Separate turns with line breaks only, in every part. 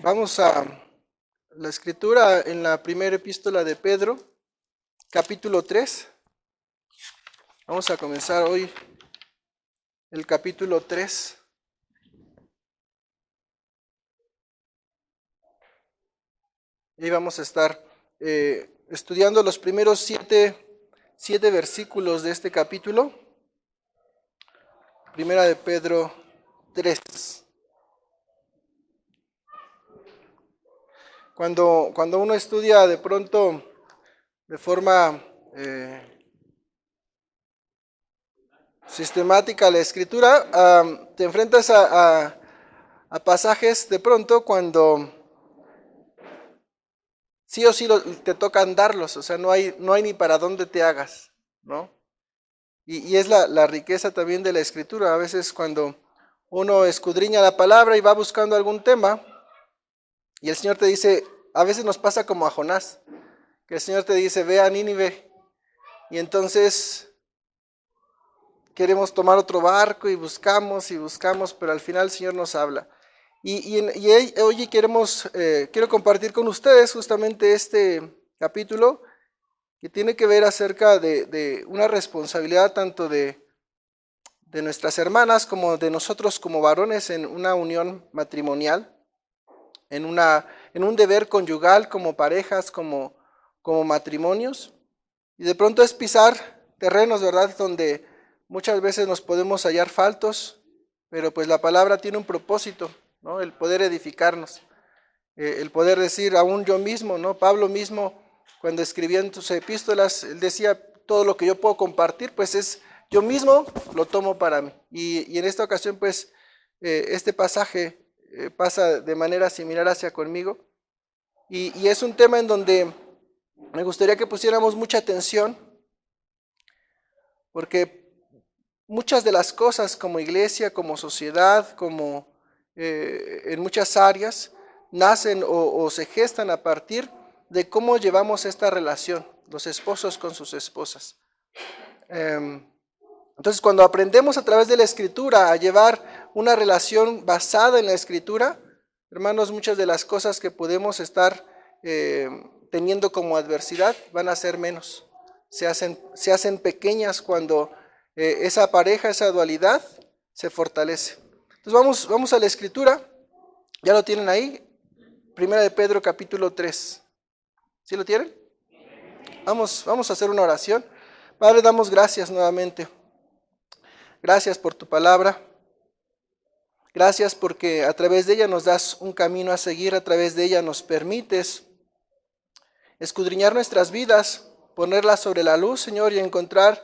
Vamos a la escritura en la primera epístola de Pedro, capítulo 3. Vamos a comenzar hoy el capítulo 3. Y vamos a estar estudiando los primeros siete versículos de este capítulo. Primera de Pedro 3. Cuando uno estudia de pronto de forma sistemática la escritura, te enfrentas a pasajes de pronto cuando sí o sí te tocan darlos, o sea, no hay ni para dónde te hagas, ¿no? Y es la riqueza también de la escritura. A veces cuando uno escudriña la palabra y va buscando algún tema, y el Señor te dice, a veces nos pasa como a Jonás, que el Señor te dice, ve a Nínive, y entonces queremos tomar otro barco y buscamos, pero al final el Señor nos habla. Y hoy quiero compartir con ustedes justamente este capítulo que tiene que ver acerca de una responsabilidad tanto de nuestras hermanas como de nosotros como varones en una unión matrimonial, en un deber conyugal como parejas, como matrimonios. Y de pronto es pisar terrenos, ¿verdad?, donde muchas veces nos podemos hallar faltos, pero pues la palabra tiene un propósito, ¿no? El poder edificarnos, el poder decir, aún yo mismo, ¿no? Pablo mismo, cuando escribía en sus epístolas, él decía, todo lo que yo puedo compartir, pues es, yo mismo lo tomo para mí. Y en esta ocasión, pues, este pasaje pasa de manera similar hacia conmigo. Y es un tema en donde me gustaría que pusiéramos mucha atención, porque muchas de las cosas como iglesia, como sociedad, como en muchas áreas, nacen o se gestan a partir de cómo llevamos esta relación, los esposos con sus esposas. Entonces, cuando aprendemos a través de la Escritura a llevar una relación basada en la Escritura, hermanos, muchas de las cosas que podemos estar teniendo como adversidad van a ser menos. Se hacen pequeñas cuando esa pareja, esa dualidad se fortalece. Entonces vamos a la Escritura. ¿Ya lo tienen ahí? Primera de Pedro capítulo 3. ¿Sí lo tienen? Vamos a hacer una oración. Padre, damos gracias nuevamente. Gracias por tu palabra. Gracias porque a través de ella nos das un camino a seguir, a través de ella nos permites escudriñar nuestras vidas, ponerlas sobre la luz, Señor, y encontrar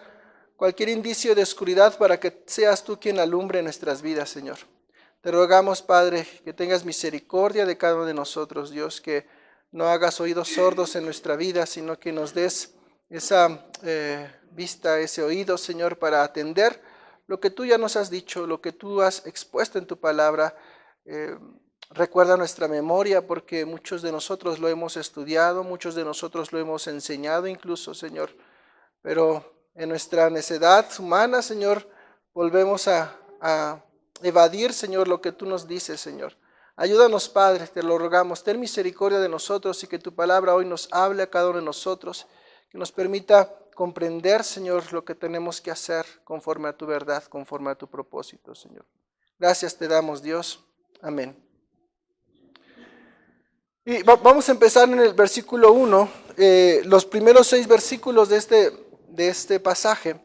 cualquier indicio de oscuridad para que seas tú quien alumbre nuestras vidas, Señor. Te rogamos, Padre, que tengas misericordia de cada uno de nosotros, Dios, que no hagas oídos sordos en nuestra vida, sino que nos des esa vista, ese oído, Señor, para atender lo que tú ya nos has dicho, lo que tú has expuesto en tu palabra. Recuerda nuestra memoria, porque muchos de nosotros lo hemos estudiado, muchos de nosotros lo hemos enseñado incluso, Señor, pero en nuestra necedad humana, Señor, volvemos a evadir, Señor, lo que tú nos dices, Señor. Ayúdanos, Padre, te lo rogamos, ten misericordia de nosotros y que tu palabra hoy nos hable a cada uno de nosotros, que nos permita comprender, Señor, lo que tenemos que hacer conforme a tu verdad, conforme a tu propósito, Señor. Gracias te damos, Dios. Amén. Y vamos a empezar en el versículo 1, los primeros 6 versículos de este pasaje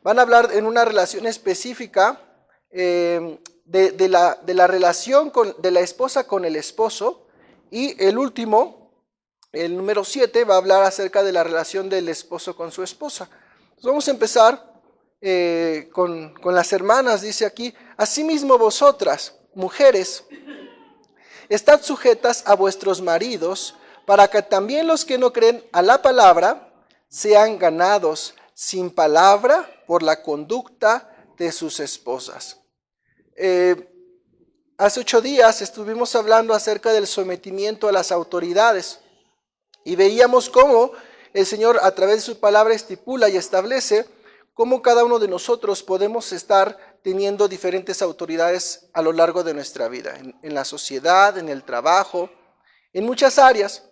van a hablar en una relación específica de la relación de la esposa con el esposo, y el último, el número 7, va a hablar acerca de la relación del esposo con su esposa. Entonces vamos a empezar con las hermanas. Dice aquí, asimismo vosotras, mujeres, estad sujetas a vuestros maridos, para que también los que no creen a la palabra sean ganados sin palabra por la conducta de sus esposas. Hace 8 días estuvimos hablando acerca del sometimiento a las autoridades y veíamos cómo el Señor a través de su palabra estipula y establece cómo cada uno de nosotros podemos estar teniendo diferentes autoridades a lo largo de nuestra vida, en la sociedad, en el trabajo, en muchas áreas.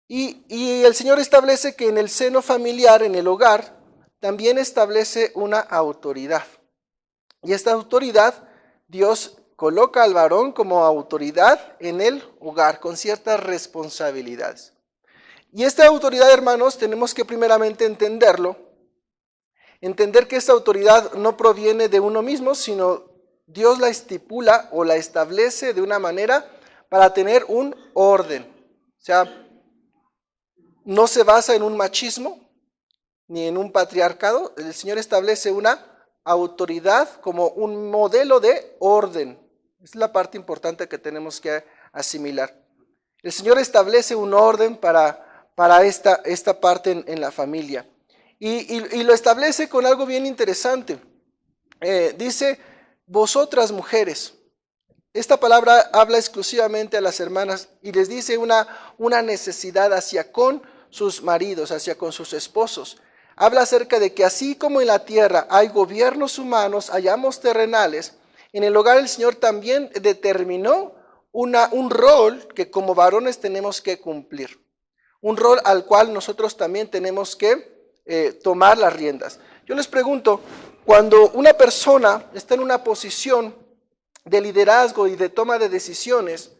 Y el Señor establece que en el seno familiar, en el hogar, también establece una autoridad. Y esta autoridad, Dios coloca al varón como autoridad en el hogar, con ciertas responsabilidades. Y esta autoridad, hermanos, tenemos que primeramente entenderlo, entender que esta autoridad no proviene de uno mismo, sino Dios la estipula o la establece de una manera para tener un orden. O sea, no se basa en un machismo ni en un patriarcado. El Señor establece una autoridad como un modelo de orden. Es la parte importante que tenemos que asimilar. El Señor establece un orden para esta parte en la familia. Y lo establece con algo bien interesante. Dice, vosotras mujeres. Esta palabra habla exclusivamente a las hermanas y les dice una necesidad hacia con sus maridos, hacia con sus esposos. Habla acerca de que así como en la tierra hay gobiernos humanos, hay amos terrenales, en el hogar el Señor también determinó un rol que como varones tenemos que cumplir. Un rol al cual nosotros también tenemos que tomar las riendas. Yo les pregunto, cuando una persona está en una posición de liderazgo y de toma de decisiones,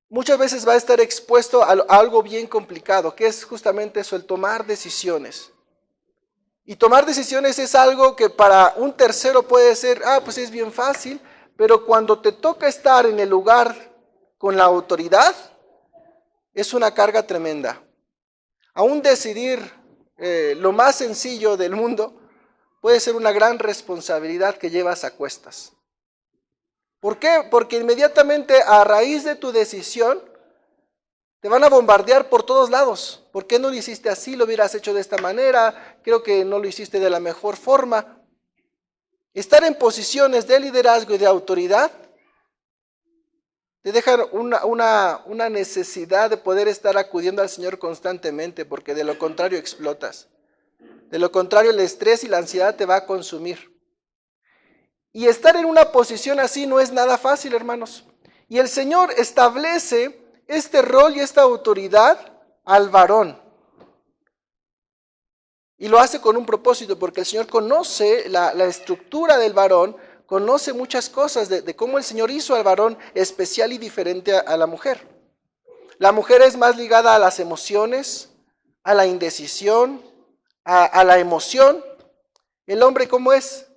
muchas veces va a estar expuesto a algo bien complicado, que es justamente eso, el tomar decisiones. Y tomar decisiones es algo que para un tercero puede ser, pues es bien fácil, pero cuando te toca estar en el lugar con la autoridad, es una carga tremenda. Aún decidir lo más sencillo del mundo puede ser una gran responsabilidad que llevas a cuestas. ¿Por qué? Porque inmediatamente a raíz de tu decisión te van a bombardear por todos lados. ¿Por qué no lo hiciste así? Lo hubieras hecho de esta manera. Creo que no lo hiciste de la mejor forma. Estar en posiciones de liderazgo y de autoridad te dejan una necesidad de poder estar acudiendo al Señor constantemente, porque de lo contrario explotas. De lo contrario, el estrés y la ansiedad te va a consumir. Y estar en una posición así no es nada fácil, hermanos. Y el Señor establece este rol y esta autoridad al varón. Y lo hace con un propósito, porque el Señor conoce la estructura del varón, conoce muchas cosas de cómo el Señor hizo al varón especial y diferente a la mujer. La mujer es más ligada a las emociones, a la indecisión, a la emoción. El hombre, ¿cómo es?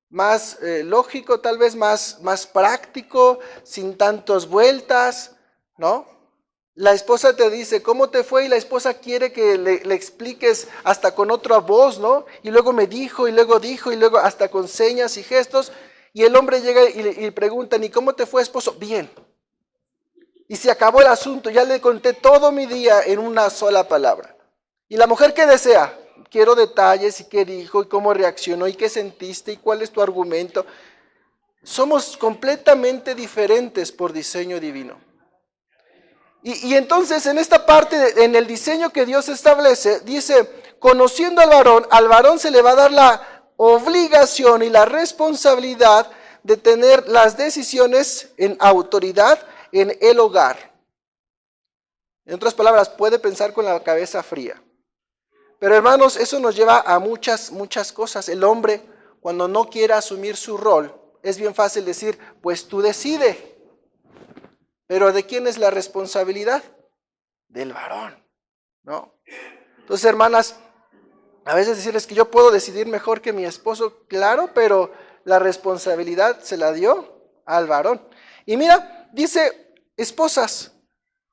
Más lógico, tal vez más práctico, sin tantas vueltas, ¿no? La esposa te dice, ¿cómo te fue? Y la esposa quiere que le expliques hasta con otra voz, ¿no? Y luego me dijo, y luego dijo, y luego hasta con señas y gestos. Y el hombre llega y pregunta, ¿y cómo te fue, esposo? Bien. Y se acabó el asunto, ya le conté todo mi día en una sola palabra. ¿Y la mujer qué desea? Quiero detalles, y qué dijo, y cómo reaccionó, y qué sentiste, y cuál es tu argumento. Somos completamente diferentes por diseño divino. Y entonces en esta parte, en el diseño que Dios establece, dice, conociendo al varón se le va a dar la obligación y la responsabilidad de tener las decisiones en autoridad en el hogar. En otras palabras, puede pensar con la cabeza fría. Pero hermanos, eso nos lleva a muchas cosas. El hombre, cuando no quiere asumir su rol, es bien fácil decir, pues tú decide. Pero ¿de quién es la responsabilidad? Del varón, ¿no? Entonces, hermanas, a veces decirles que yo puedo decidir mejor que mi esposo, claro, pero la responsabilidad se la dio al varón. Y mira, dice, esposas,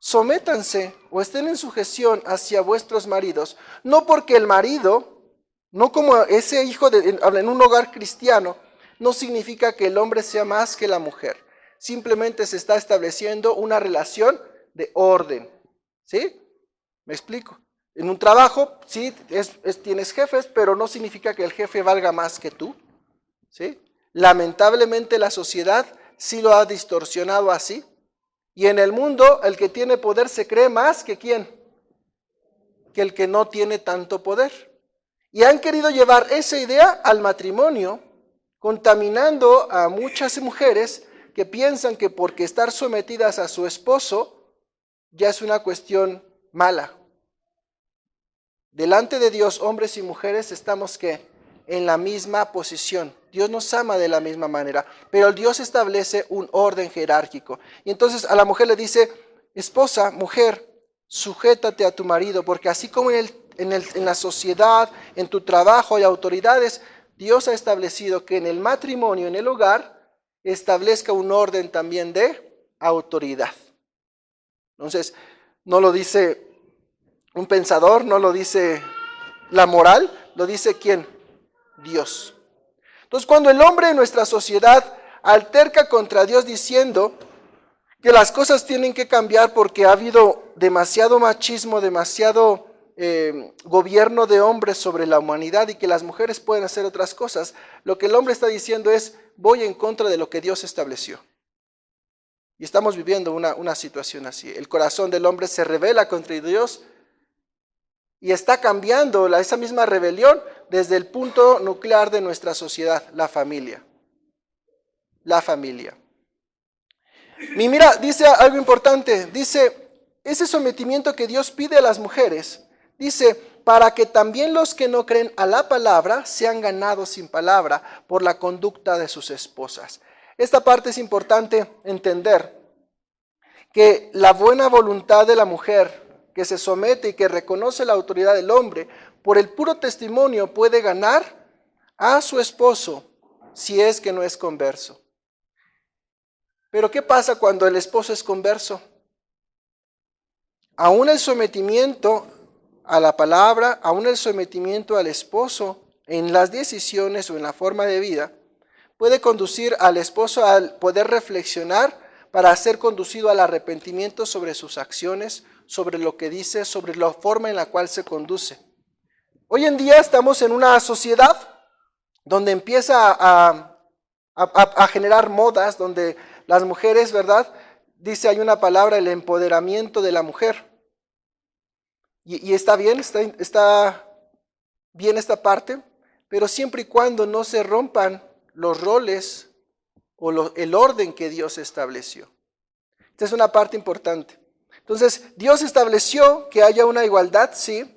sométanse o estén en sujeción hacia vuestros maridos, no porque el marido, no como ese hijo en un hogar cristiano, no significa que el hombre sea más que la mujer. Simplemente se está estableciendo una relación de orden, ¿sí? ¿Me explico? En un trabajo, sí, tienes jefes, pero no significa que el jefe valga más que tú, ¿sí? Lamentablemente la sociedad sí lo ha distorsionado así. Y en el mundo, el que tiene poder se cree más que ¿quién? Que el que no tiene tanto poder. Y han querido llevar esa idea al matrimonio, contaminando a muchas mujeres que piensan que porque estar sometidas a su esposo ya es una cuestión mala. Delante de Dios, hombres y mujeres, estamos ¿qué? En la misma posición. Dios nos ama de la misma manera, pero Dios establece un orden jerárquico. Y entonces a la mujer le dice, esposa, mujer, sujétate a tu marido, porque así como en la sociedad, en tu trabajo hay autoridades, Dios ha establecido que en el matrimonio, en el hogar, establezca un orden también de autoridad. Entonces, no lo dice un pensador, no lo dice la moral, lo dice ¿quién? Dios. Entonces, cuando el hombre en nuestra sociedad alterca contra Dios diciendo que las cosas tienen que cambiar porque ha habido demasiado machismo, demasiado gobierno de hombres sobre la humanidad y que las mujeres pueden hacer otras cosas, lo que el hombre está diciendo es, voy en contra de lo que Dios estableció. Y estamos viviendo una situación así. El corazón del hombre se rebela contra Dios y está cambiando esa misma rebelión desde el punto nuclear de nuestra sociedad, la familia. La familia. Y mira, dice algo importante, dice, ese sometimiento que Dios pide a las mujeres, dice, para que también los que no creen a la palabra sean ganados sin palabra por la conducta de sus esposas. Esta parte es importante entender, que la buena voluntad de la mujer que se somete y que reconoce la autoridad del hombre, por el puro testimonio puede ganar a su esposo si es que no es converso. Pero ¿qué pasa cuando el esposo es converso? Aún el sometimiento a la palabra, aún el sometimiento al esposo en las decisiones o en la forma de vida, puede conducir al esposo a poder reflexionar para ser conducido al arrepentimiento sobre sus acciones, sobre lo que dice, sobre la forma en la cual se conduce. Hoy en día estamos en una sociedad donde empieza a generar modas, donde las mujeres, ¿verdad? Dice, hay una palabra, el empoderamiento de la mujer. Y está bien esta parte, pero siempre y cuando no se rompan los roles o el orden que Dios estableció. Esta es una parte importante. Entonces, Dios estableció que haya una igualdad, sí,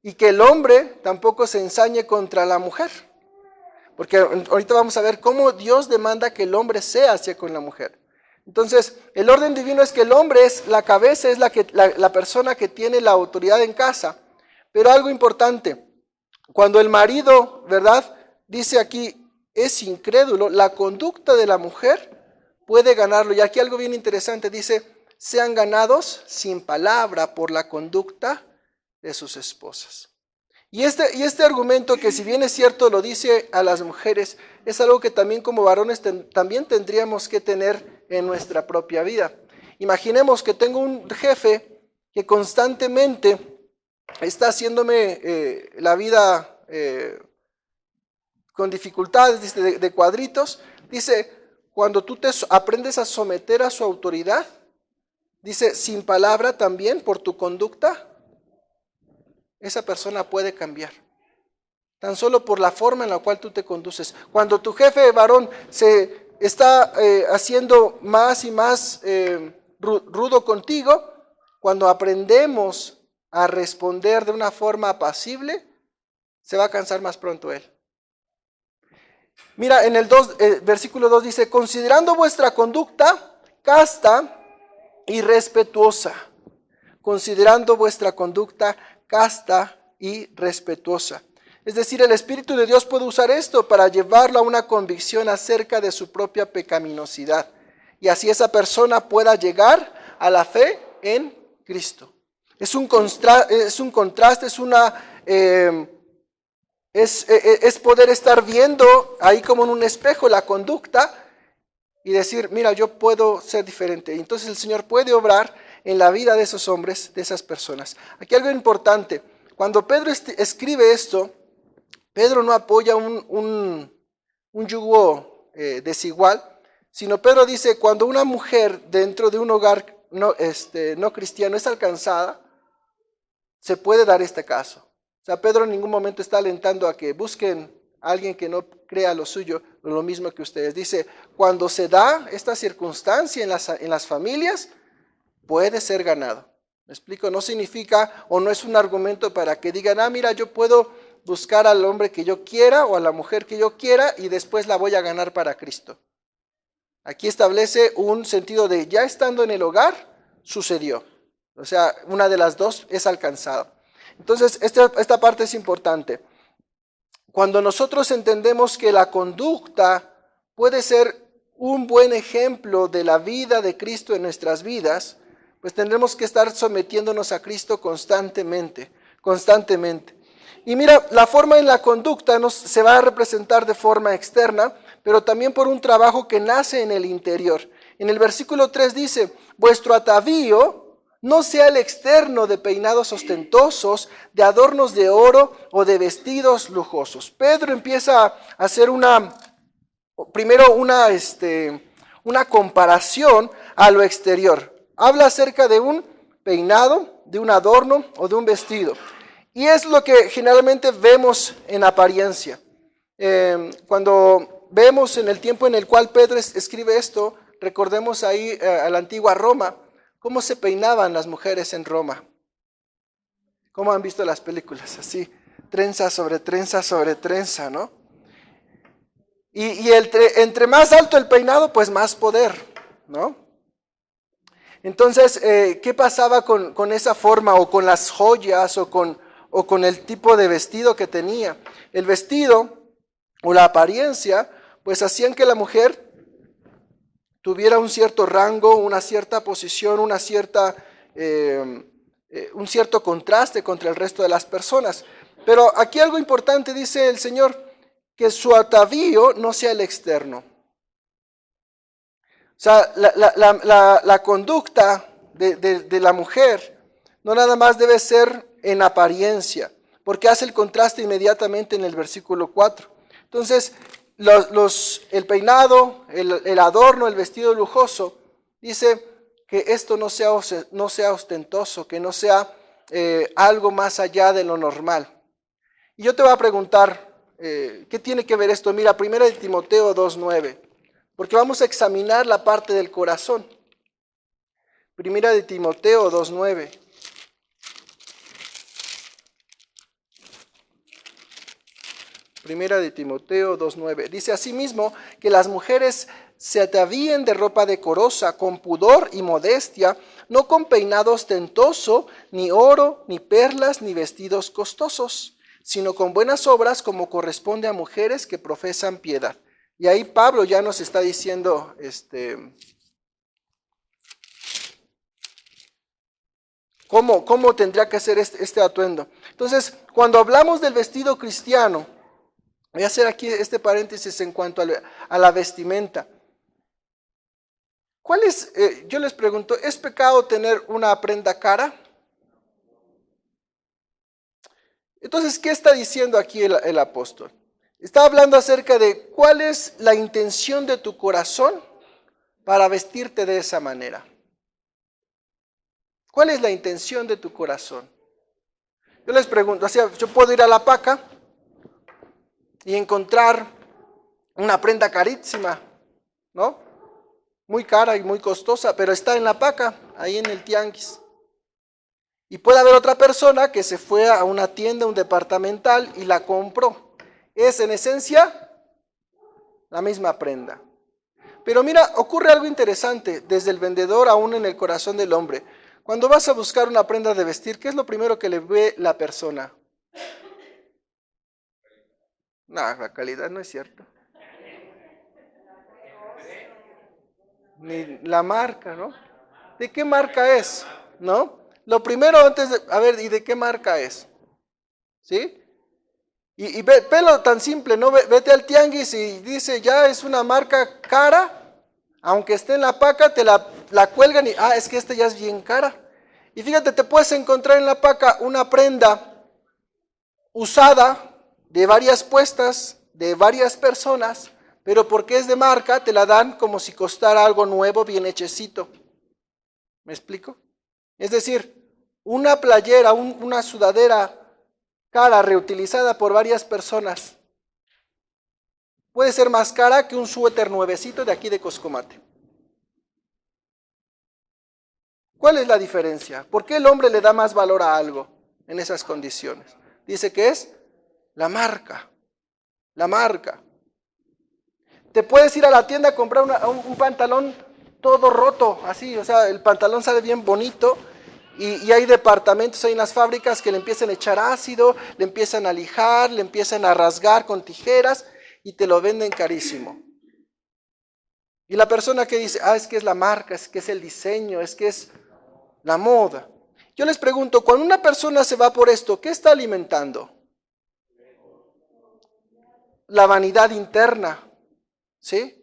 y que el hombre tampoco se ensañe contra la mujer. Porque ahorita vamos a ver cómo Dios demanda que el hombre sea hacia con la mujer. Entonces, el orden divino es que el hombre es la cabeza, es la persona que tiene la autoridad en casa. Pero algo importante, cuando el marido, ¿verdad? Dice aquí, es incrédulo, la conducta de la mujer puede ganarlo. Y aquí algo bien interesante, dice, sean ganados sin palabra por la conducta de sus esposas. Y este argumento, que si bien es cierto lo dice a las mujeres, es algo que también como varones también tendríamos que tener en nuestra propia vida. Imaginemos que tengo un jefe que constantemente está haciéndome la vida con dificultades, dice, de cuadritos. Dice, cuando tú te aprendes a someter a su autoridad, dice, sin palabra también por tu conducta, esa persona puede cambiar. Tan solo por la forma en la cual tú te conduces. Cuando tu jefe varón se está haciendo más y más rudo contigo, cuando aprendemos a responder de una forma apacible, se va a cansar más pronto él. Mira, en el versículo 2 dice, considerando vuestra conducta casta y respetuosa. Considerando vuestra conducta casta y respetuosa. Es decir, el Espíritu de Dios puede usar esto para llevarlo a una convicción acerca de su propia pecaminosidad. Y así esa persona pueda llegar a la fe en Cristo. Es un contraste, es poder estar viendo ahí como en un espejo la conducta y decir, mira, yo puedo ser diferente. Y entonces el Señor puede obrar en la vida de esos hombres, de esas personas. Aquí algo importante, cuando Pedro escribe esto, Pedro no apoya un yugo desigual, sino Pedro dice, cuando una mujer dentro de un hogar no cristiano es alcanzada, se puede dar este caso. O sea, Pedro en ningún momento está alentando a que busquen a alguien que no crea lo suyo, lo mismo que ustedes. Dice, cuando se da esta circunstancia en las familias, puede ser ganado. ¿Me explico? No significa o no es un argumento para que digan, mira, yo puedo buscar al hombre que yo quiera o a la mujer que yo quiera y después la voy a ganar para Cristo. Aquí establece un sentido de ya estando en el hogar, sucedió. O sea, una de las dos es alcanzada. Entonces, esta parte es importante. Cuando nosotros entendemos que la conducta puede ser un buen ejemplo de la vida de Cristo en nuestras vidas, pues tendremos que estar sometiéndonos a Cristo constantemente. Y mira, la forma en la conducta se va a representar de forma externa, pero también por un trabajo que nace en el interior. En el versículo 3 dice, vuestro atavío no sea el externo de peinados ostentosos, de adornos de oro o de vestidos lujosos. Pedro empieza a hacer primero una comparación a lo exterior. Habla acerca de un peinado, de un adorno o de un vestido. Y es lo que generalmente vemos en apariencia. Cuando vemos en el tiempo en el cual Pedro escribe esto, recordemos ahí a la antigua Roma, cómo se peinaban las mujeres en Roma. ¿Cómo han visto las películas? Así, trenza sobre trenza sobre trenza, ¿no? Y entre más alto el peinado, pues más poder, ¿no? Entonces, ¿qué pasaba con esa forma o con las joyas o con el tipo de vestido que tenía? El vestido o la apariencia, pues hacían que la mujer tuviera un cierto rango, una cierta posición, un cierto contraste contra el resto de las personas. Pero aquí algo importante dice el Señor, que su atavío no sea el externo. O sea, la conducta de la mujer no nada más debe ser en apariencia, porque hace el contraste inmediatamente en el versículo 4. Entonces, el peinado, el adorno, el vestido lujoso, dice que esto no sea ostentoso, que no sea algo más allá de lo normal. Y yo te voy a preguntar, ¿qué tiene que ver esto? Mira, 1 Timoteo 2:9, porque vamos a examinar la parte del corazón. 1 Timoteo 2:9. Primera de Timoteo 2:9. Dice asimismo que las mujeres se atavíen de ropa decorosa, con pudor y modestia, no con peinado ostentoso, ni oro, ni perlas, ni vestidos costosos, sino con buenas obras como corresponde a mujeres que profesan piedad. Y ahí Pablo ya nos está diciendo, ¿cómo tendría que ser este atuendo? Entonces, cuando hablamos del vestido cristiano, voy a hacer aquí este paréntesis en cuanto a la vestimenta. Yo les pregunto, ¿es pecado tener una prenda cara? Entonces, ¿qué está diciendo aquí el apóstol? Está hablando acerca de cuál es la intención de tu corazón para vestirte de esa manera. ¿Cuál es la intención de tu corazón? Yo les pregunto, yo puedo ir a la paca y encontrar una prenda carísima, ¿no? Muy cara y muy costosa, pero está en la paca, ahí en el tianguis. Y puede haber otra persona que se fue a una tienda, un departamental, y la compró. Es en esencia la misma prenda. Pero mira, ocurre algo interesante desde el vendedor aún en el corazón del hombre. Cuando vas a buscar una prenda de vestir, ¿qué es lo primero que le ve la persona? No, la calidad no es cierto. Ni la marca, ¿no? ¿De qué marca es? ¿No? Lo primero antes de, a ver, ¿y de qué marca es? ¿Sí? Y velo tan simple, ¿no? Vete al tianguis y dice, ya es una marca cara, aunque esté en la paca, te la cuelgan y, es que esta ya es bien cara. Y fíjate, te puedes encontrar en la paca una prenda usada, de varias puestas, de varias personas, pero porque es de marca, te la dan como si costara algo nuevo, bien hechecito. ¿Me explico? Es decir, una playera, una sudadera cara, reutilizada por varias personas, puede ser más cara que un suéter nuevecito de aquí de Coscomate. ¿Cuál es la diferencia? ¿Por qué el hombre le da más valor a algo en esas condiciones? Dice que es la marca. La marca. Te puedes ir a la tienda a comprar un pantalón todo roto, así, o sea, el pantalón sale bien bonito y hay departamentos, hay unas fábricas que le empiezan a echar ácido, le empiezan a lijar, le empiezan a rasgar con tijeras y te lo venden carísimo. Y la persona que dice, es que es la marca, es que es el diseño, es que es la moda. Yo les pregunto, cuando una persona se va por esto, ¿qué está alimentando? La vanidad interna, ¿sí?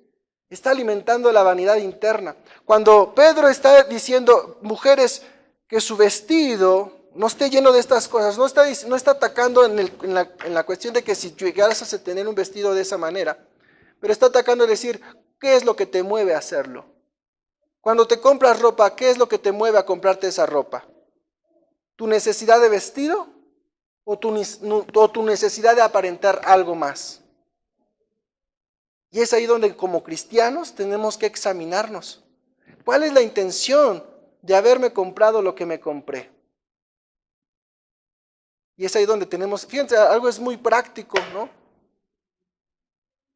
Está alimentando la vanidad interna. Cuando Pedro está diciendo, mujeres, que su vestido no esté lleno de estas cosas, no está atacando en la cuestión de que si llegaras a tener un vestido de esa manera, pero está atacando en decir, ¿qué es lo que te mueve a hacerlo? Cuando te compras ropa, ¿qué es lo que te mueve a comprarte esa ropa? ¿Tu necesidad de vestido o tu necesidad de aparentar algo más? Y es ahí donde como cristianos tenemos que examinarnos. ¿Cuál es la intención de haberme comprado lo que me compré? Y es ahí donde tenemos, fíjense, algo es muy práctico, ¿no?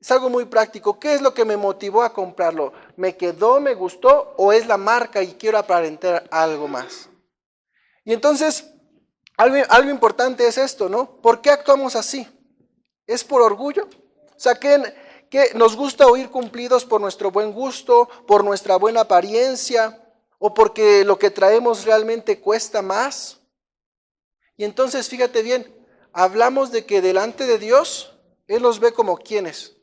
Es algo muy práctico. ¿Qué es lo que me motivó a comprarlo? ¿Me quedó, me gustó o es la marca y quiero aparentar algo más? Y entonces, algo importante es esto, ¿no? ¿Por qué actuamos así? ¿Es por orgullo? O sea, que nos gusta oír cumplidos por nuestro buen gusto, por nuestra buena apariencia, o porque lo que traemos realmente cuesta más. Y entonces, fíjate bien, hablamos de que delante de Dios, Él los ve como quienes,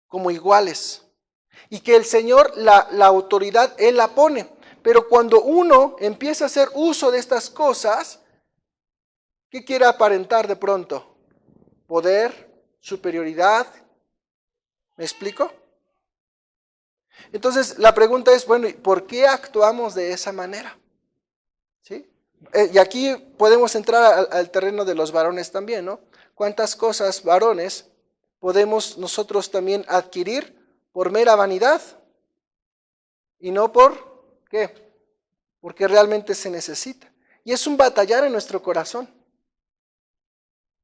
como iguales. Y que el Señor, la autoridad, Él la pone. Pero cuando uno empieza a hacer uso de estas cosas, ¿qué quiere aparentar de pronto? Poder, superioridad. ¿Me explico? Entonces la pregunta es, bueno, ¿por qué actuamos de esa manera? ¿Sí? Y aquí podemos entrar al terreno de los varones también, ¿no? ¿Cuántas cosas, varones, podemos nosotros también adquirir por mera vanidad? Y no por, ¿qué? Porque realmente se necesita. Y es un batallar en nuestro corazón,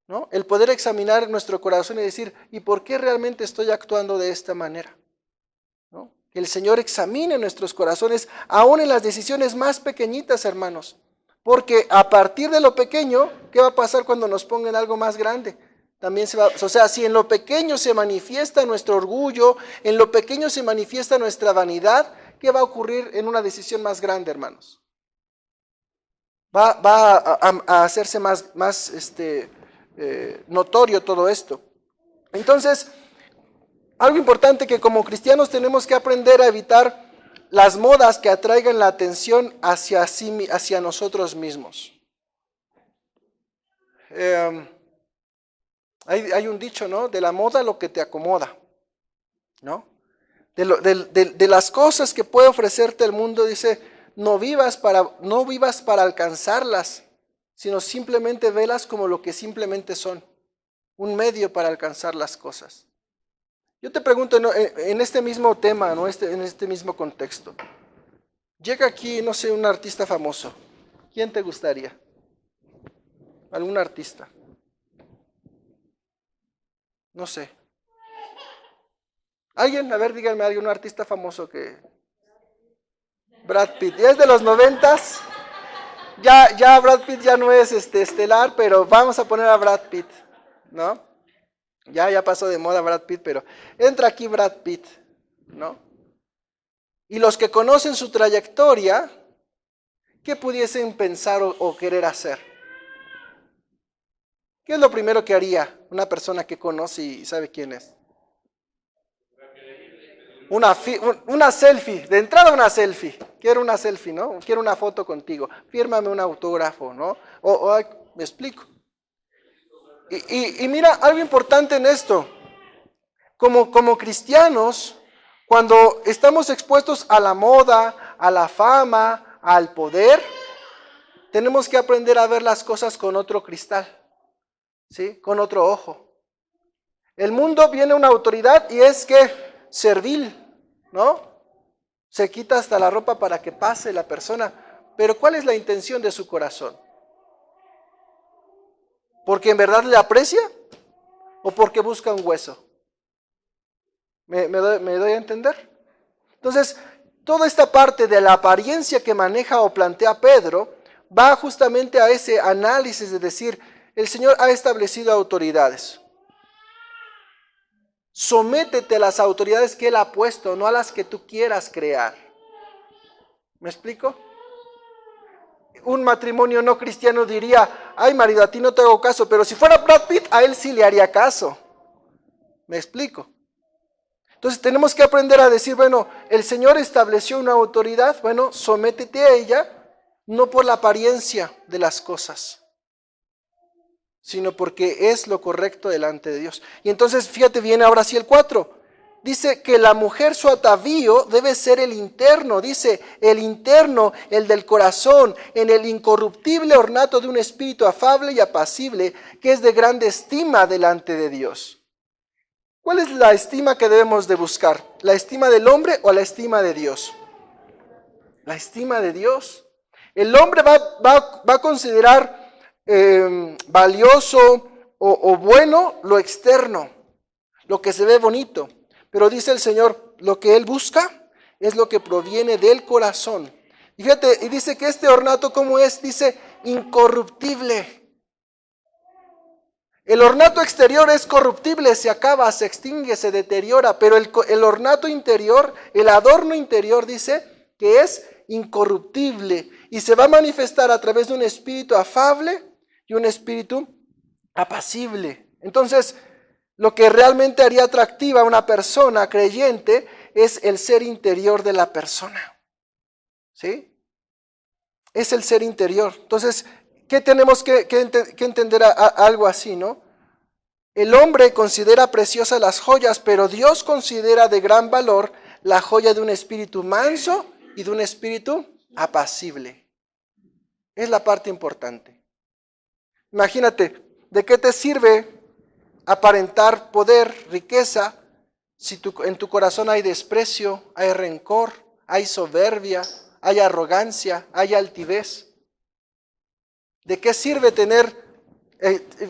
¿no? El poder examinar nuestro corazón y decir, ¿y por qué realmente estoy actuando de esta manera? ¿No? Que el Señor examine nuestros corazones, aún en las decisiones más pequeñitas, hermanos. Porque a partir de lo pequeño, ¿qué va a pasar cuando nos pongan algo más grande? También o sea, si en lo pequeño se manifiesta nuestro orgullo, en lo pequeño se manifiesta nuestra vanidad, ¿qué va a ocurrir en una decisión más grande, hermanos? Va a hacerse más notorio todo esto. Entonces, algo importante que como cristianos tenemos que aprender a evitar las modas que atraigan la atención hacia nosotros mismos. Hay un dicho, ¿no? De la moda lo que te acomoda, ¿no? De las cosas que puede ofrecerte el mundo, dice, no vivas para alcanzarlas, sino simplemente velas como lo que simplemente son, un medio para alcanzar las cosas. Yo te pregunto, ¿no? En este mismo tema, ¿no? En este mismo contexto, llega aquí, no sé, un artista famoso. ¿Quién te gustaría? ¿Algún artista? No sé. ¿Alguien? A ver, díganme alguien, un artista famoso que... Brad Pitt. ¿Ya es de los 90s? Ya Brad Pitt ya no es estelar, pero vamos a poner a Brad Pitt, ¿no? Ya pasó de moda Brad Pitt, pero entra aquí Brad Pitt, ¿no? Y los que conocen su trayectoria, ¿qué pudiesen pensar o querer hacer? ¿Qué es lo primero que haría una persona que conoce y sabe quién es? Una selfie, de entrada una selfie. Quiero una selfie, ¿no? Quiero una foto contigo. Fírmame un autógrafo, ¿no? Me explico. Y mira, algo importante en esto. Como cristianos, cuando estamos expuestos a la moda, a la fama, al poder, tenemos que aprender a ver las cosas con otro cristal. ¿sí? Con otro ojo. El mundo viene una autoridad y es que servil, ¿no? Se quita hasta la ropa para que pase la persona. Pero ¿cuál es la intención de su corazón? ¿Porque en verdad le aprecia? ¿O porque busca un hueso? ¿Me doy a entender? Entonces, toda esta parte de la apariencia que maneja o plantea Pedro va justamente a ese análisis de decir, el Señor ha establecido autoridades. Sométete a las autoridades que Él ha puesto, no a las que tú quieras crear. ¿Me explico? Un matrimonio no cristiano diría, ay marido, a ti no te hago caso, pero si fuera Brad Pitt, a él sí le haría caso. ¿Me explico? Entonces tenemos que aprender a decir, bueno, el Señor estableció una autoridad, bueno, sométete a ella, no por la apariencia de las cosas, sino porque es lo correcto delante de Dios. Y entonces, fíjate bien, ahora sí el 4. Dice que la mujer, su atavío debe ser el interno, dice el interno, el del corazón, en el incorruptible ornato de un espíritu afable y apacible, que es de grande estima delante de Dios. ¿Cuál es la estima que debemos de buscar? ¿La estima del hombre o la estima de Dios? La estima de Dios. El hombre va a considerar valioso o bueno lo externo, lo que se ve bonito. Pero dice el Señor, lo que Él busca es lo que proviene del corazón. Y fíjate, y dice que este ornato, ¿cómo es? Dice, incorruptible. El ornato exterior es corruptible, se acaba, se extingue, se deteriora, pero el ornato interior, el adorno interior dice que es incorruptible y se va a manifestar a través de un espíritu afable y un espíritu apacible. Entonces, lo que realmente haría atractiva a una persona creyente es el ser interior de la persona. ¿Sí? Es el ser interior. Entonces, ¿qué tenemos que entender algo así, no? El hombre considera preciosas las joyas, pero Dios considera de gran valor la joya de un espíritu manso y de un espíritu apacible. Es la parte importante. Imagínate, ¿de qué te sirve aparentar poder, riqueza, si en tu corazón hay desprecio, hay rencor, hay soberbia, hay arrogancia, hay altivez? ¿De qué sirve tener?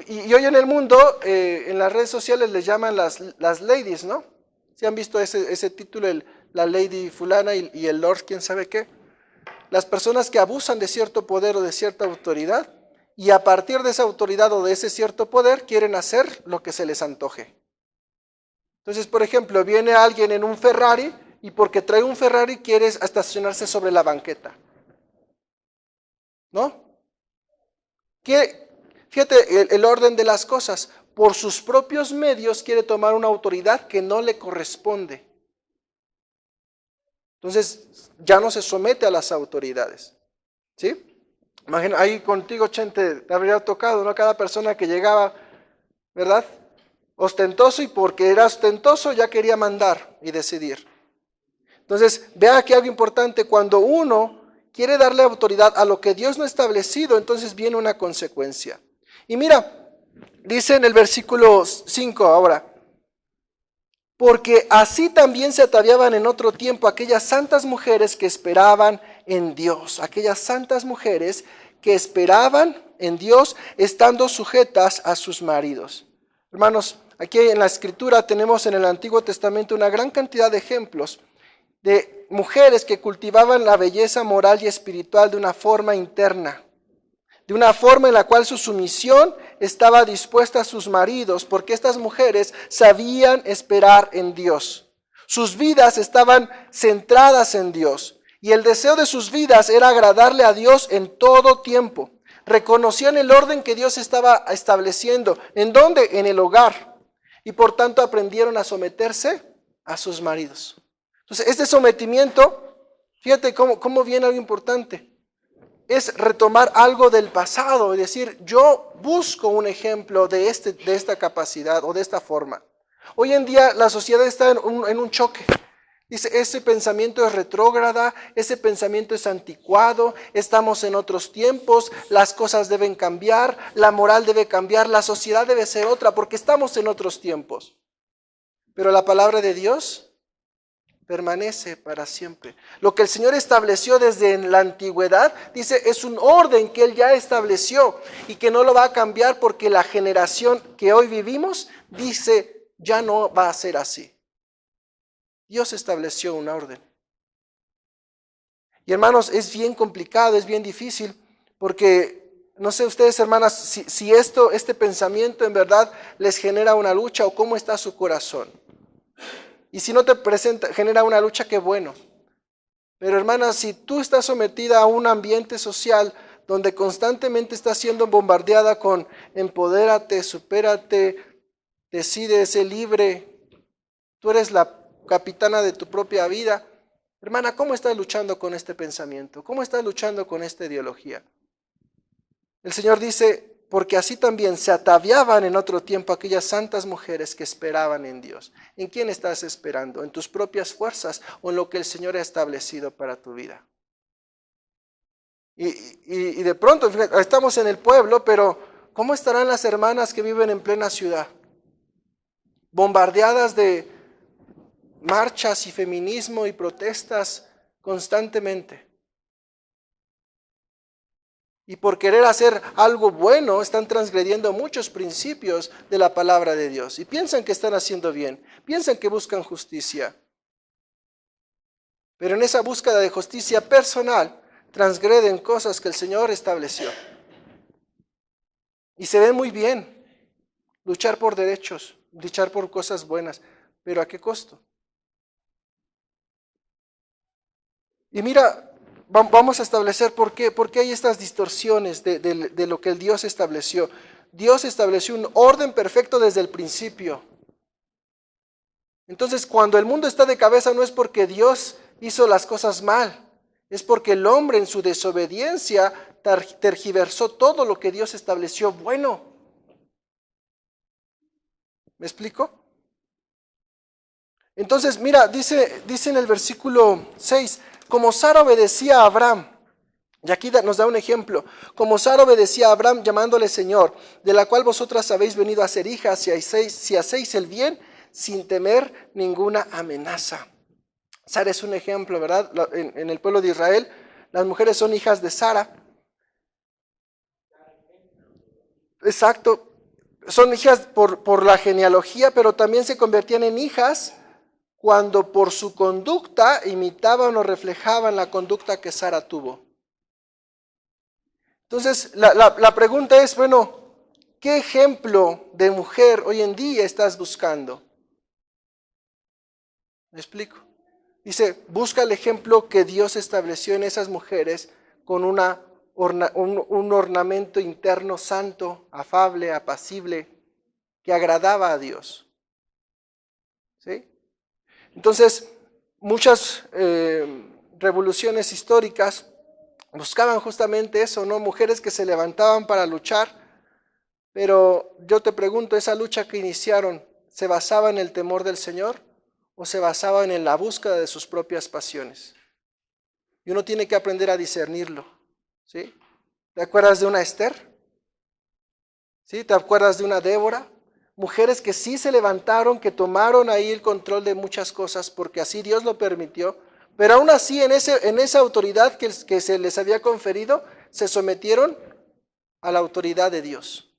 Y hoy en el mundo, en las redes sociales les llaman las ladies, ¿no? ¿Sí han visto ese título, la lady fulana y el lord quién sabe qué? Las personas que abusan de cierto poder o de cierta autoridad, y a partir de esa autoridad o de ese cierto poder quieren hacer lo que se les antoje. Entonces, por ejemplo, viene alguien en un Ferrari y porque trae un Ferrari quiere estacionarse sobre la banqueta. ¿No? Fíjate el orden de las cosas. Por sus propios medios quiere tomar una autoridad que no le corresponde. Entonces, ya no se somete a las autoridades. ¿Sí? Imagina, ahí contigo, Chente, te habría tocado, ¿no? Cada persona que llegaba, ¿verdad? Ostentoso, y porque era ostentoso ya quería mandar y decidir. Entonces, vea aquí algo importante, cuando uno quiere darle autoridad a lo que Dios no ha establecido, entonces viene una consecuencia. Y mira, dice en el versículo 5 ahora, porque así también se ataviaban en otro tiempo aquellas santas mujeres que esperaban en Dios, aquellas santas mujeres que esperaban en Dios estando sujetas a sus maridos. Hermanos, aquí en la Escritura tenemos en el Antiguo Testamento una gran cantidad de ejemplos de mujeres que cultivaban la belleza moral y espiritual de una forma interna, de una forma en la cual su sumisión estaba dispuesta a sus maridos, porque estas mujeres sabían esperar en Dios. Sus vidas estaban centradas en Dios, y el deseo de sus vidas era agradarle a Dios en todo tiempo. Reconocían el orden que Dios estaba estableciendo. ¿En dónde? En el hogar. Y por tanto aprendieron a someterse a sus maridos. Entonces, este sometimiento, fíjate cómo viene algo importante. Es retomar algo del pasado y decir, yo busco un ejemplo de esta capacidad o de esta forma. Hoy en día la sociedad está en un choque. Dice, ese pensamiento es retrógrada, ese pensamiento es anticuado, estamos en otros tiempos, las cosas deben cambiar, la moral debe cambiar, la sociedad debe ser otra, porque estamos en otros tiempos. Pero la palabra de Dios permanece para siempre. Lo que el Señor estableció desde la antigüedad, dice, es un orden que Él ya estableció y que no lo va a cambiar porque la generación que hoy vivimos, dice, ya no va a ser así. Dios estableció una orden. Y hermanos, es bien complicado, es bien difícil, porque no sé ustedes, hermanas, si este pensamiento en verdad les genera una lucha o cómo está su corazón. Y si no te genera una lucha, qué bueno. Pero hermanas, si tú estás sometida a un ambiente social donde constantemente estás siendo bombardeada con empodérate, supérate, decide, sé libre, tú eres la capitana de tu propia vida. Hermana, ¿cómo estás luchando con este pensamiento? ¿Cómo estás luchando con esta ideología? El Señor dice, porque así también se ataviaban en otro tiempo aquellas santas mujeres que esperaban en Dios. ¿En quién estás esperando? ¿En tus propias fuerzas o en lo que el Señor ha establecido para tu vida? Y de pronto, estamos en el pueblo, pero ¿cómo estarán las hermanas que viven en plena ciudad? Bombardeadas de marchas y feminismo y protestas constantemente. Y por querer hacer algo bueno, están transgrediendo muchos principios de la palabra de Dios. Y piensan que están haciendo bien, piensan que buscan justicia. Pero en esa búsqueda de justicia personal, transgreden cosas que el Señor estableció. Y se ven muy bien, luchar por derechos, luchar por cosas buenas, pero ¿a qué costo? Y mira, vamos a establecer por qué hay estas distorsiones de lo que el Dios estableció. Dios estableció un orden perfecto desde el principio. Entonces, cuando el mundo está de cabeza no es porque Dios hizo las cosas mal, es porque el hombre en su desobediencia tergiversó todo lo que Dios estableció bueno. ¿Me explico? Entonces, mira, dice en el versículo 6, como Sara obedecía a Abraham, y aquí nos da un ejemplo, como Sara obedecía a Abraham llamándole Señor, de la cual vosotras habéis venido a ser hijas si hacéis el bien sin temer ninguna amenaza. Sara es un ejemplo, ¿verdad? En el pueblo de Israel, las mujeres son hijas de Sara. Exacto, son hijas por la genealogía, pero también se convertían en hijas cuando por su conducta imitaban o reflejaban la conducta que Sara tuvo. Entonces, la pregunta es, bueno, ¿qué ejemplo de mujer hoy en día estás buscando? ¿Me explico? Dice, busca el ejemplo que Dios estableció en esas mujeres con un ornamento interno santo, afable, apacible, que agradaba a Dios. ¿Sí? Entonces, muchas revoluciones históricas buscaban justamente eso, ¿no? Mujeres que se levantaban para luchar, pero yo te pregunto, ¿esa lucha que iniciaron se basaba en el temor del Señor o se basaba en la búsqueda de sus propias pasiones? Y uno tiene que aprender a discernirlo, ¿sí? ¿Te acuerdas de una Esther? ¿Sí? ¿Te acuerdas de una Débora? Mujeres que sí se levantaron, que tomaron ahí el control de muchas cosas porque así Dios lo permitió, pero aún así en esa autoridad que se les había conferido, se sometieron a la autoridad de Dios.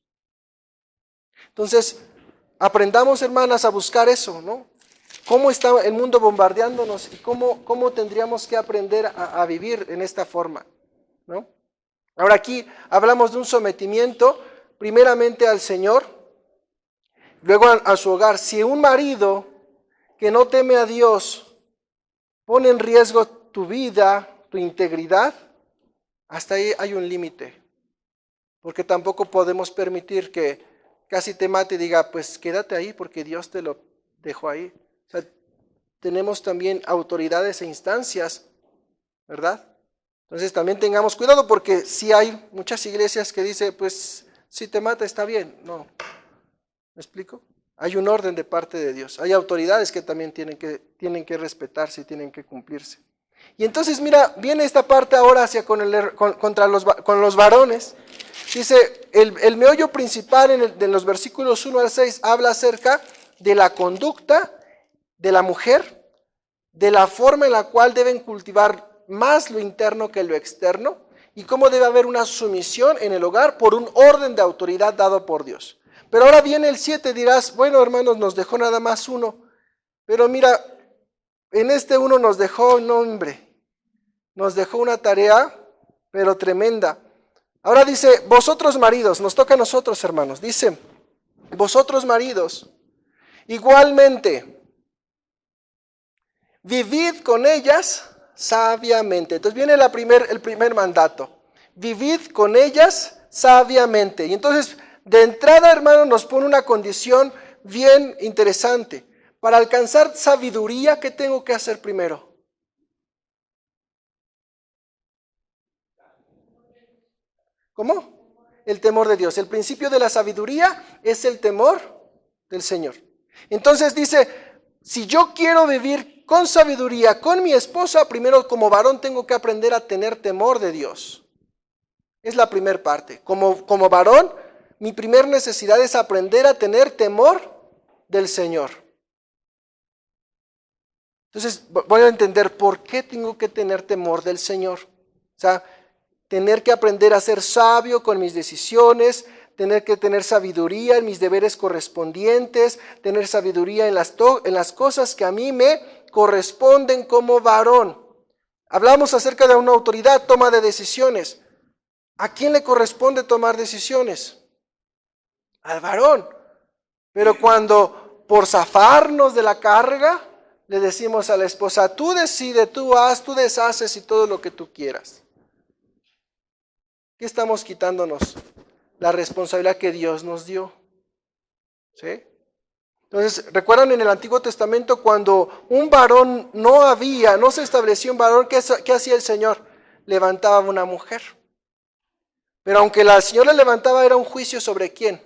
Entonces, aprendamos, hermanas, a buscar eso, ¿no? ¿Cómo está el mundo bombardeándonos y cómo tendríamos que aprender a vivir en esta forma, ¿no? Ahora aquí hablamos de un sometimiento primeramente al Señor, luego a su hogar. Si un marido que no teme a Dios pone en riesgo tu vida, tu integridad, hasta ahí hay un límite. Porque tampoco podemos permitir que casi te mate y diga, pues quédate ahí porque Dios te lo dejó ahí. O sea, tenemos también autoridades e instancias, ¿verdad? Entonces también tengamos cuidado porque sí hay muchas iglesias que dicen, pues si te mata está bien. No, ¿me explico? Hay un orden de parte de Dios. Hay autoridades que también tienen que respetarse y tienen que cumplirse. Y entonces, mira, viene esta parte ahora con los varones. Dice, el meollo principal de los versículos 1 al 6 habla acerca de la conducta de la mujer, de la forma en la cual deben cultivar más lo interno que lo externo, y cómo debe haber una sumisión en el hogar por un orden de autoridad dado por Dios. Pero ahora viene el 7, dirás, bueno hermanos, nos dejó nada más uno, pero mira, en este uno nos dejó, no hombre, nos dejó una tarea, pero tremenda. Ahora dice, vosotros maridos, nos toca a nosotros hermanos, dice, vosotros maridos, igualmente, vivid con ellas sabiamente. Entonces viene el primer mandato, vivid con ellas sabiamente. Y entonces, de entrada, hermano, nos pone una condición bien interesante. Para alcanzar sabiduría, ¿qué tengo que hacer primero? ¿Cómo? El temor de Dios. El principio de la sabiduría es el temor del Señor. Entonces dice, si yo quiero vivir con sabiduría con mi esposa, primero como varón tengo que aprender a tener temor de Dios. Es la primera parte. Como varón, mi primer necesidad es aprender a tener temor del Señor. Entonces voy a entender por qué tengo que tener temor del Señor. O sea, tener que aprender a ser sabio con mis decisiones, tener que tener sabiduría en mis deberes correspondientes, tener sabiduría en las cosas que a mí me corresponden como varón. Hablamos acerca de una autoridad, toma de decisiones. ¿A quién le corresponde tomar decisiones? Al varón. Pero cuando por zafarnos de la carga, le decimos a la esposa, tú decides, tú haz, tú deshaces y todo lo que tú quieras. ¿Qué estamos quitándonos? La responsabilidad que Dios nos dio. ¿Sí? Entonces, ¿recuerdan en el Antiguo Testamento cuando un varón no se estableció un varón, ¿qué hacía el Señor? Levantaba una mujer. Pero aunque la Señora levantaba, era un juicio ¿sobre quién?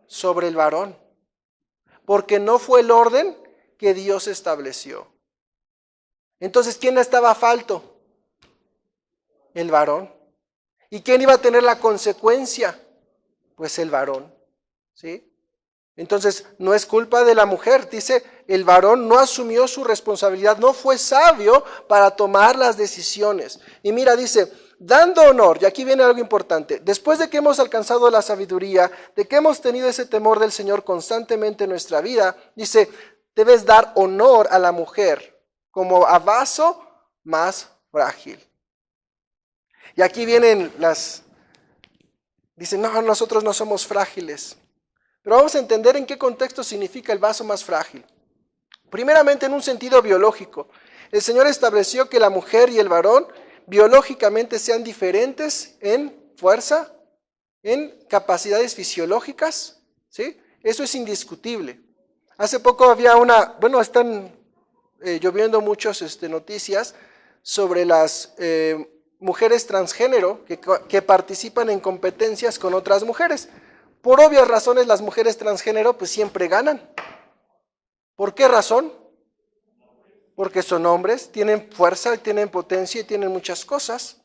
Sobre el varón. Porque no fue el orden que Dios estableció. Entonces, ¿quién estaba falto? El varón. ¿Y quién iba a tener la consecuencia? Pues el varón. ¿Sí? Entonces, no es culpa de la mujer, dice, el varón no asumió su responsabilidad, no fue sabio para tomar las decisiones. Y mira, dice, dando honor, y aquí viene algo importante, después de que hemos alcanzado la sabiduría, de que hemos tenido ese temor del Señor constantemente en nuestra vida, dice, debes dar honor a la mujer como a vaso más frágil. Y aquí vienen dicen, no, nosotros no somos frágiles. Pero vamos a entender en qué contexto significa el vaso más frágil. Primeramente, en un sentido biológico. El Señor estableció que la mujer y el varón biológicamente sean diferentes en fuerza, en capacidades fisiológicas, ¿sí? Eso es indiscutible. Hace poco había están lloviendo muchas noticias sobre las mujeres transgénero que participan en competencias con otras mujeres. Por obvias razones, las mujeres transgénero pues siempre ganan. ¿Por qué razón? Porque son hombres, tienen fuerza, tienen potencia y tienen muchas cosas.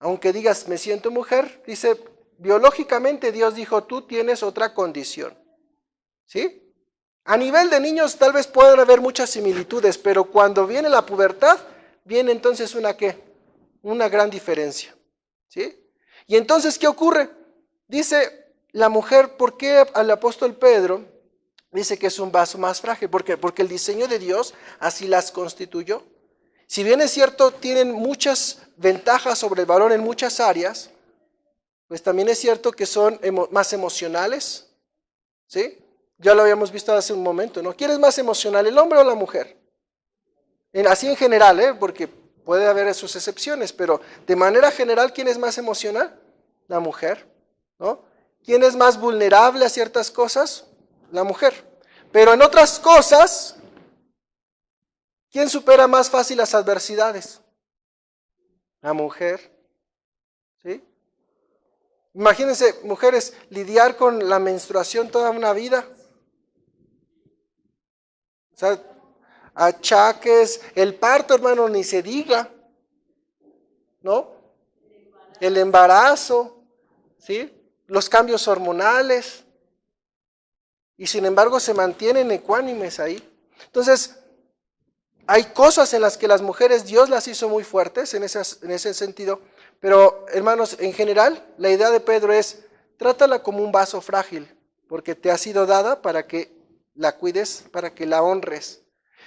Aunque digas, me siento mujer, dice, biológicamente Dios dijo, tú tienes otra condición. ¿Sí? A nivel de niños tal vez puedan haber muchas similitudes, pero cuando viene la pubertad, viene entonces una gran diferencia. ¿Sí? Y entonces, ¿qué ocurre? Dice la mujer, ¿por qué al apóstol Pedro dice que es un vaso más frágil? ¿Por qué? Porque el diseño de Dios así las constituyó. Si bien es cierto, tienen muchas ventajas sobre el varón en muchas áreas, pues también es cierto que son más emocionales, ¿sí? Ya lo habíamos visto hace un momento, ¿no? ¿Quién es más emocional, el hombre o la mujer? Así en general, porque puede haber sus excepciones, pero de manera general, ¿quién es más emocional? La mujer, ¿no? ¿Quién es más vulnerable a ciertas cosas? La mujer. Pero en otras cosas, ¿quién supera más fácil las adversidades? La mujer. ¿Sí? Imagínense, mujeres, lidiar con la menstruación toda una vida. O sea, achaques, el parto, hermano, ni se diga, ¿no? El embarazo, ¿sí? Los cambios hormonales. Y sin embargo se mantienen ecuánimes ahí. Entonces, hay cosas en las que las mujeres Dios las hizo muy fuertes en ese sentido, pero hermanos, en general, la idea de Pedro es, trátala como un vaso frágil, porque te ha sido dada para que la cuides, para que la honres.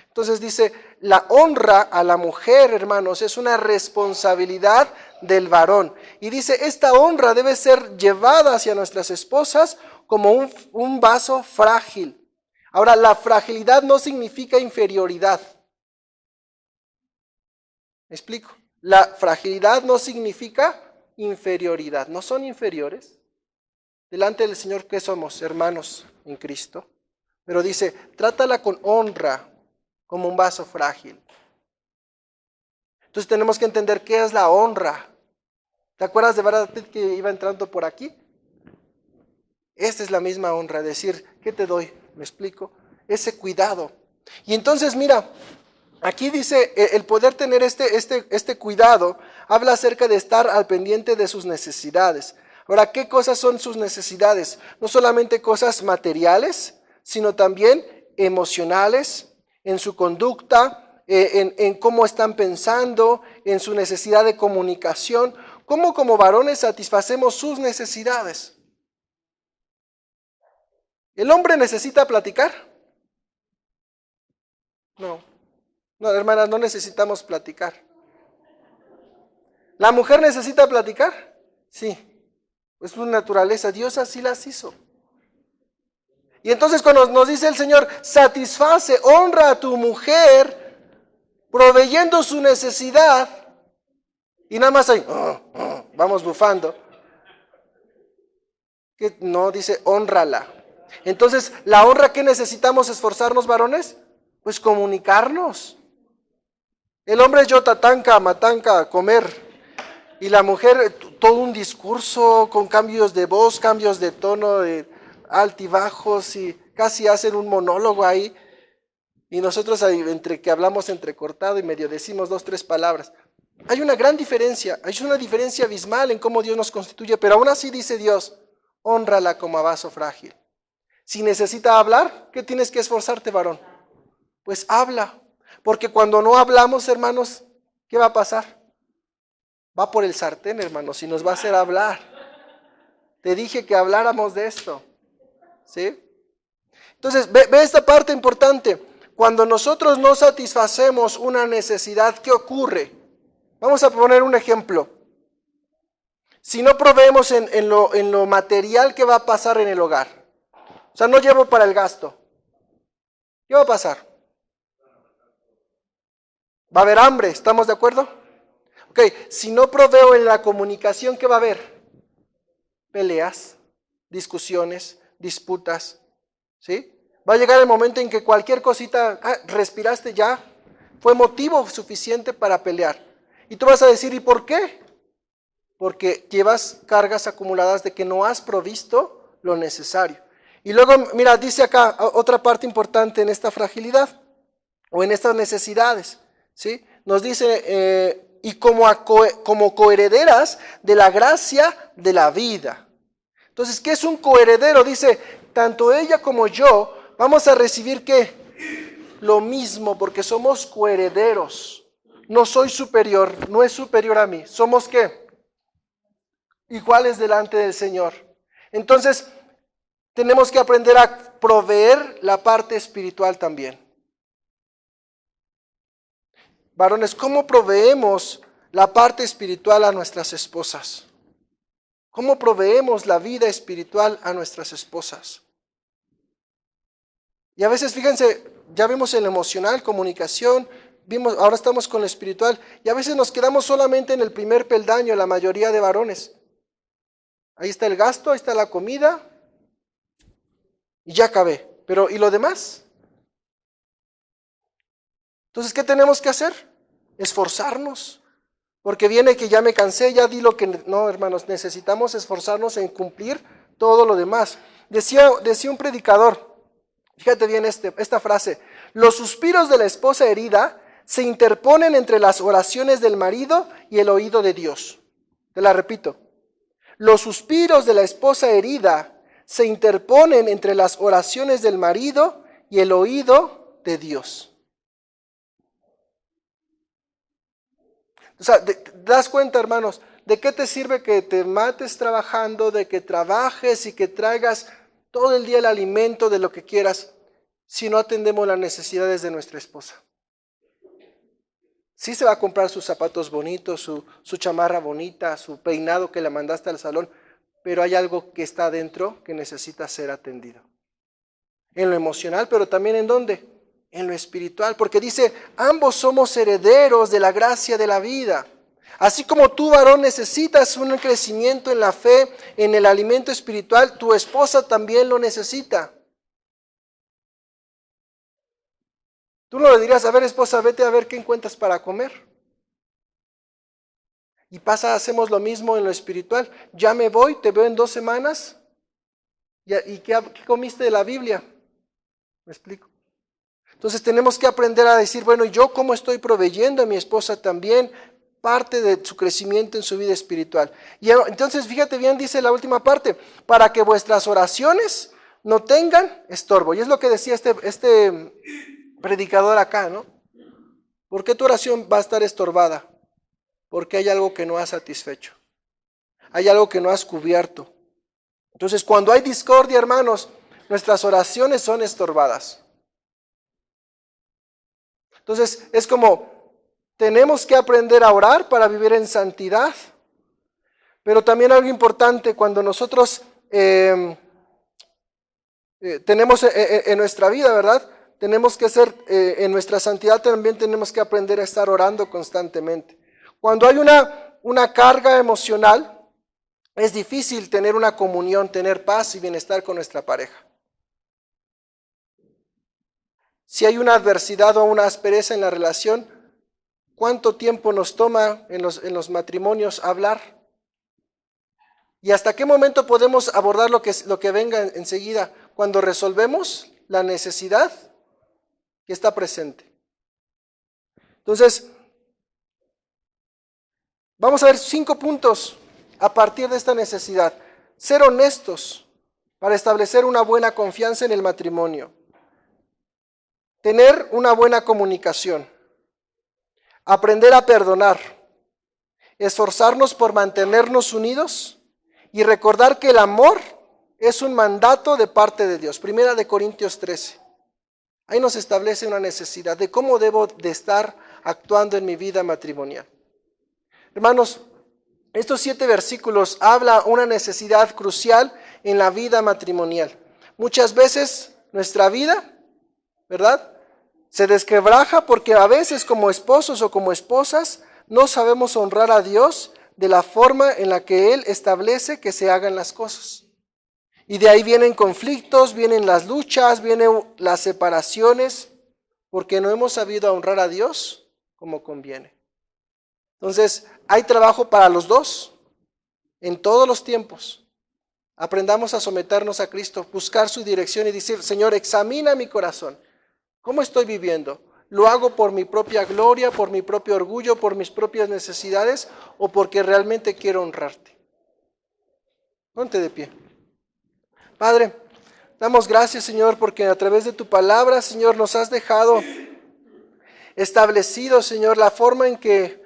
Entonces dice, la honra a la mujer, hermanos, es una responsabilidad del varón. Y dice, esta honra debe ser llevada hacia nuestras esposas como un vaso frágil. Ahora, la fragilidad no significa inferioridad. ¿Me explico? La fragilidad no significa inferioridad. No son inferiores. Delante del Señor, ¿qué somos? Hermanos en Cristo. Pero dice, trátala con honra, como un vaso frágil. Entonces tenemos que entender qué es la honra. ¿Te acuerdas de Brad Pitt que iba entrando por aquí? Esta es la misma honra, decir, ¿qué te doy? ¿Me explico? Ese cuidado. Y entonces mira, aquí dice, el poder tener este cuidado, habla acerca de estar al pendiente de sus necesidades. Ahora, ¿qué cosas son sus necesidades? No solamente cosas materiales, sino también emocionales, en su conducta, en cómo están pensando, en su necesidad de comunicación. ¿Cómo como varones satisfacemos sus necesidades? ¿El hombre necesita platicar? No. No, hermanas, no necesitamos platicar. ¿La mujer necesita platicar? Sí. Es su naturaleza. Dios así las hizo. Y entonces cuando nos dice el Señor, satisface, honra a tu mujer, proveyendo su necesidad, y nada más ahí, vamos bufando. Que no, dice, hónrala. Entonces, ¿la honra que necesitamos esforzarnos, varones? Pues comunicarnos. El hombre es yotatanca, matanca, comer. Y la mujer, todo un discurso con cambios de voz, cambios de tono, de altibajos, y casi hacen un monólogo ahí. Y nosotros ahí, entre que hablamos entrecortado y medio decimos 2, 3 palabras. Hay una gran diferencia, hay una diferencia abismal en cómo Dios nos constituye, pero aún así dice Dios, hónrala como a vaso frágil. Si necesita hablar, ¿qué tienes que esforzarte, varón? Pues habla, porque cuando no hablamos, hermanos, ¿qué va a pasar? Va por el sartén, hermanos, y nos va a hacer hablar. Te dije que habláramos de esto, ¿sí? Entonces, ve esta parte importante. Cuando nosotros no satisfacemos una necesidad, ¿qué ocurre? Vamos a poner un ejemplo. Si no proveemos en lo material, ¿qué va a pasar en el hogar? O sea, no llevo para el gasto. ¿Qué va a pasar? Va a haber hambre, ¿estamos de acuerdo? Ok, si no proveo en la comunicación, ¿qué va a haber? Peleas, discusiones, disputas, ¿sí? Va a llegar el momento en que cualquier cosita, respiraste ya, fue motivo suficiente para pelear. Y tú vas a decir, ¿y por qué? Porque llevas cargas acumuladas de que no has provisto lo necesario. Y luego, mira, dice acá otra parte importante en esta fragilidad o en estas necesidades, ¿sí? Nos dice, y como coherederas de la gracia de la vida. Entonces, ¿qué es un coheredero? Dice, tanto ella como yo vamos a recibir, ¿qué? Lo mismo, porque somos coherederos. No soy superior, no es superior a mí. ¿Somos qué? Iguales delante del Señor. Entonces, tenemos que aprender a proveer la parte espiritual también. Varones, ¿cómo proveemos la parte espiritual a nuestras esposas? ¿Cómo proveemos la vida espiritual a nuestras esposas? Y a veces, fíjense, ya vimos el emocional, comunicación, ahora estamos con lo espiritual, y a veces nos quedamos solamente en el primer peldaño, la mayoría de varones. Ahí está el gasto, ahí está la comida, y ya acabé. Pero, ¿y lo demás? Entonces, ¿qué tenemos que hacer? Esforzarnos. Porque viene que ya me cansé, ya di lo que... No, hermanos, necesitamos esforzarnos en cumplir todo lo demás. Decía un predicador, fíjate bien esta frase, Los suspiros de la esposa herida se interponen entre las oraciones del marido y el oído de Dios. Te la repito. Los suspiros de la esposa herida se interponen entre las oraciones del marido y el oído de Dios. O sea, ¿te das cuenta, hermanos? ¿De qué te sirve que te mates trabajando, de que trabajes y que traigas todo el día el alimento de lo que quieras, si no atendemos las necesidades de nuestra esposa? Sí se va a comprar sus zapatos bonitos, su chamarra bonita, su peinado que le mandaste al salón, pero hay algo que está adentro que necesita ser atendido. En lo emocional, pero también ¿en dónde? En lo espiritual, porque dice, ambos somos herederos de la gracia de la vida. Así como tú, varón, necesitas un crecimiento en la fe, en el alimento espiritual, tu esposa también lo necesita. Tú no le dirás, a ver, esposa, vete a ver qué encuentras para comer. Y hacemos lo mismo en lo espiritual. Ya me voy, te veo en 2 semanas. ¿Y qué comiste de la Biblia? ¿Me explico? Entonces tenemos que aprender a decir, bueno, ¿yo cómo estoy proveyendo a mi esposa también parte de su crecimiento en su vida espiritual? Y entonces fíjate bien, dice la última parte, para que vuestras oraciones no tengan estorbo. Y es lo que decía este predicador acá, ¿no? ¿Por qué tu oración va a estar estorbada? Porque hay algo que no has satisfecho. Hay algo que no has cubierto. Entonces, cuando hay discordia, hermanos, nuestras oraciones son estorbadas. Entonces, es como, tenemos que aprender a orar para vivir en santidad. Pero también algo importante, cuando nosotros tenemos en nuestra vida, ¿verdad? Tenemos que ser, en nuestra santidad también tenemos que aprender a estar orando constantemente. Cuando hay una carga emocional, es difícil tener una comunión, tener paz y bienestar con nuestra pareja. Si hay una adversidad o una aspereza en la relación, ¿cuánto tiempo nos toma en los matrimonios hablar? ¿Y hasta qué momento podemos abordar lo que venga enseguida? Cuando resolvemos la necesidad que está presente. Entonces, vamos a ver 5 puntos a partir de esta necesidad. Ser honestos para establecer una buena confianza en el matrimonio. Tener una buena comunicación. Aprender a perdonar. Esforzarnos por mantenernos unidos y recordar que el amor es un mandato de parte de Dios. 1 Corintios 13. Ahí nos establece una necesidad de cómo debo de estar actuando en mi vida matrimonial. Hermanos, estos 7 versículos hablan una necesidad crucial en la vida matrimonial. Muchas veces nuestra vida, ¿verdad?, se desquebraja porque a veces como esposos o como esposas no sabemos honrar a Dios de la forma en la que Él establece que se hagan las cosas. Y de ahí vienen conflictos, vienen las luchas, vienen las separaciones, porque no hemos sabido honrar a Dios como conviene. Entonces, hay trabajo para los dos, en todos los tiempos. Aprendamos a someternos a Cristo, buscar su dirección y decir, Señor, examina mi corazón. ¿Cómo estoy viviendo? ¿Lo hago por mi propia gloria, por mi propio orgullo, por mis propias necesidades o porque realmente quiero honrarte? Ponte de pie. Padre, damos gracias, Señor, porque a través de tu palabra, Señor, nos has dejado establecido, Señor, la forma en que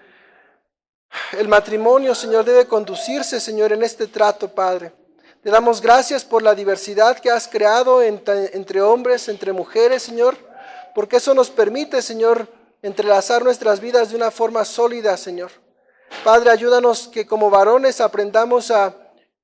el matrimonio, Señor, debe conducirse, Señor, en este trato, Padre. Te damos gracias por la diversidad que has creado entre hombres, entre mujeres, Señor, porque eso nos permite, Señor, entrelazar nuestras vidas de una forma sólida, Señor. Padre, ayúdanos que como varones aprendamos a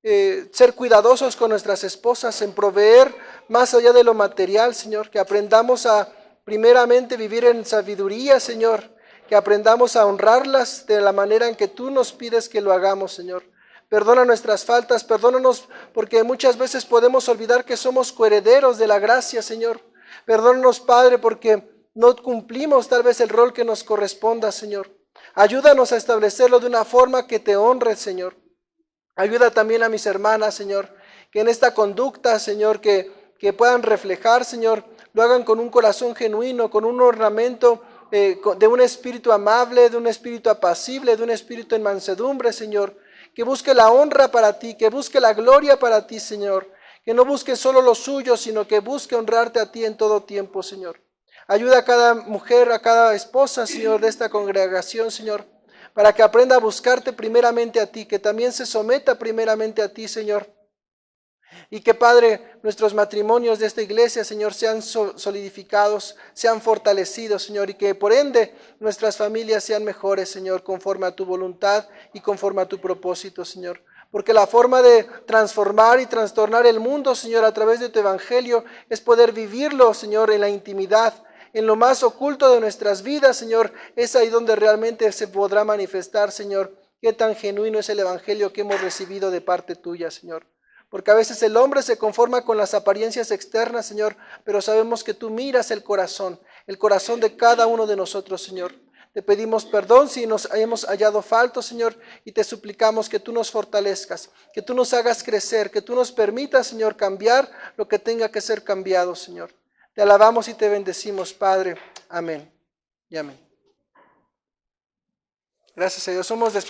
ser cuidadosos con nuestras esposas, en proveer más allá de lo material, Señor, que aprendamos a primeramente vivir en sabiduría, Señor, que aprendamos a honrarlas de la manera en que tú nos pides que lo hagamos, Señor. Perdona nuestras faltas, perdónanos porque muchas veces podemos olvidar que somos coherederos de la gracia, Señor. Perdónanos, Padre, porque no cumplimos tal vez el rol que nos corresponda, Señor. Ayúdanos a establecerlo de una forma que te honre, Señor. Ayuda también a mis hermanas, Señor, que en esta conducta, Señor, que puedan reflejar, Señor, lo hagan con un corazón genuino, con un ornamento de un espíritu amable, de un espíritu apacible, de un espíritu en mansedumbre, Señor, que busque la honra para ti, que busque la gloria para ti, Señor, que no busque solo lo suyo, sino que busque honrarte a ti en todo tiempo, Señor. Ayuda a cada mujer, a cada esposa, Señor, de esta congregación, Señor, para que aprenda a buscarte primeramente a ti, que también se someta primeramente a ti, Señor. Y que, Padre, nuestros matrimonios de esta iglesia, Señor, sean solidificados, sean fortalecidos, Señor, y que por ende nuestras familias sean mejores, Señor, conforme a tu voluntad y conforme a tu propósito, Señor. Porque la forma de transformar y trastornar el mundo, Señor, a través de tu evangelio, es poder vivirlo, Señor, en la intimidad, en lo más oculto de nuestras vidas, Señor. Es ahí donde realmente se podrá manifestar, Señor, qué tan genuino es el evangelio que hemos recibido de parte tuya, Señor. Porque a veces el hombre se conforma con las apariencias externas, Señor, pero sabemos que tú miras el corazón de cada uno de nosotros, Señor. Te pedimos perdón si nos hemos hallado faltos, Señor, y te suplicamos que tú nos fortalezcas, que tú nos hagas crecer, que tú nos permitas, Señor, cambiar lo que tenga que ser cambiado, Señor. Te alabamos y te bendecimos, Padre. Amén y amén. Gracias a Dios. Somos